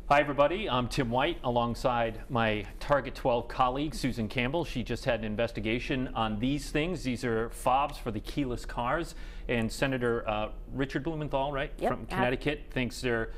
Hi everybody, I'm Tim White alongside my Target 12 colleague Susan Campbell. She just had an investigation on these things. These are fobs for the keyless cars, and Senator Richard Blumenthal, right, from Connecticut, thinks they're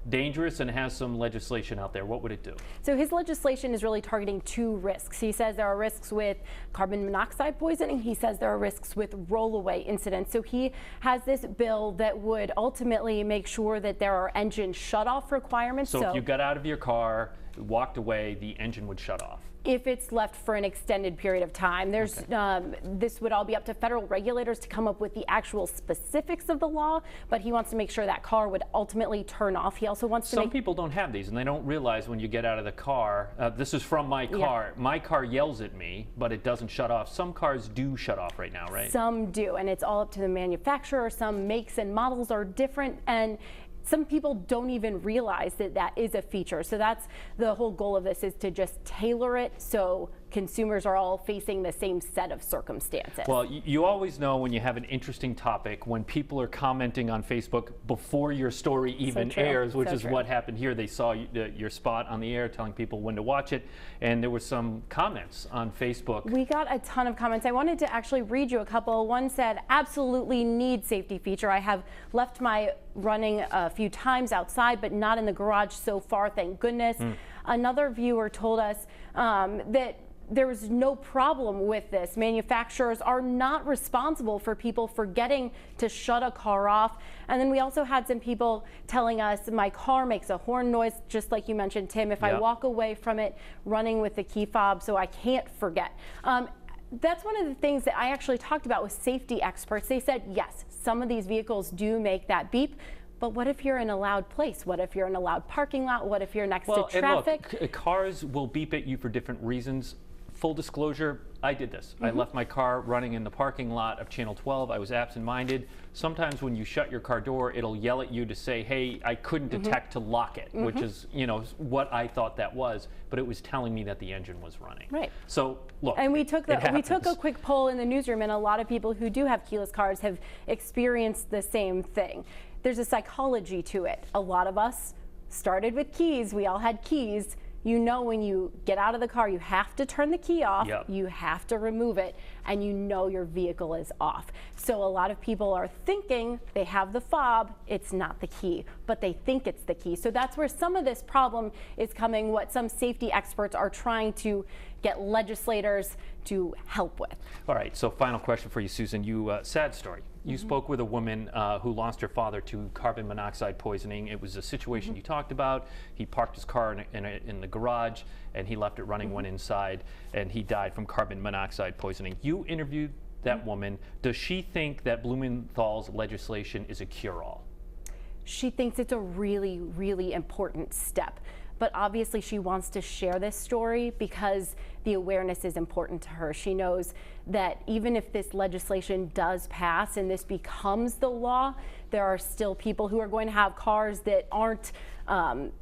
dangerous and has some legislation out there. What would it do? So his legislation is really targeting two risks. He says there are risks with carbon monoxide poisoning. He says there are risks with rollaway incidents. So he has this bill that would ultimately make sure that there are engine shutoff requirements. So if you got out of your car, walked away, the engine would shut off. If it's left for an extended period of time. This would all be up to federal regulators to come up with the actual specifics of the law, but he wants to make sure that car would ultimately turn off. He also wants to Some people don't have these, and they don't realize when you get out of the car, this is from my car. My car yells at me, but it doesn't shut off. Some cars do shut off right now, right? Some do, and it's all up to the manufacturer. Some makes and models are different, and some people don't even realize that that is a feature. So that's the whole goal of this, is to just tailor it so consumers are all facing the same set of circumstances. Well, you always know when you have an interesting topic, when people are commenting on Facebook before your story even airs, which is what happened here. They saw your spot on the air telling people when to watch it, and there were some comments on Facebook. We got a ton of comments. I wanted to actually read you a couple. One said, absolutely need safety feature. I have left my running a few times outside, but not in the garage so far, thank goodness. Another viewer told us that there was no problem with this. Manufacturers are not responsible for people forgetting to shut a car off. And then we also had some people telling us, my car makes a horn noise, just like you mentioned, Tim, if I walk away from it running with the key fob, so I can't forget. That's one of the things that I actually talked about with safety experts. They said, yes, some of these vehicles do make that beep, but what if you're in a loud place? What if you're in a loud parking lot? What if you're next to traffic? And look, cars will beep at you for different reasons. Full disclosure, I did this. I left my car running in the parking lot of Channel 12. I was absent-minded. Sometimes when you shut your car door, it'll yell at you to say, hey, I couldn't detect to lock it, which is, what I thought that was, but it was telling me that the engine was running. Right. So, look, and we took a quick poll in the newsroom, and a lot of people who do have keyless cars have experienced the same thing. There's a psychology to it. A lot of us started with keys. We all had keys. You know, when you get out of the car, you have to turn the key off, you have to remove it, and you know your vehicle is off. So a lot of people are thinking they have the fob, it's not the key, but they think it's the key. So that's where some of this problem is coming, what some safety experts are trying to get legislators to help with. All right, so final question for you, Susan. Sad story. You spoke with a woman who lost her father to carbon monoxide poisoning. It was a situation you talked about. He parked his car in the garage, and he left it running, went inside, and he died from carbon monoxide poisoning. You interviewed that woman. Does she think that Blumenthal's legislation is a cure-all? She thinks it's a really, really important step. But obviously she wants to share this story because the awareness is important to her. She knows that even if this legislation does pass and this becomes the law, there are still people who are going to have cars that aren't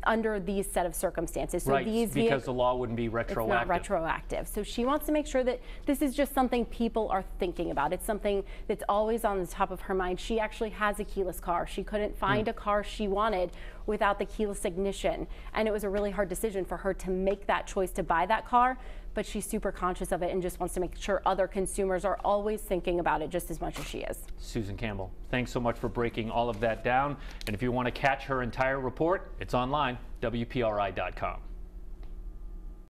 under these set of circumstances. So because the law wouldn't be retroactive. It's not retroactive. So she wants to make sure that this is just something people are thinking about. It's something that's always on the top of her mind. She actually has a keyless car. She couldn't find a car she wanted without the keyless ignition. And it was a really hard decision for her to make that choice to buy that car, but she's super conscious of it and just wants to make sure other consumers are always thinking about it just as much as she is. Susan Campbell, thanks so much for breaking all of that down. And if you want to catch her entire report, it's online, WPRI.com.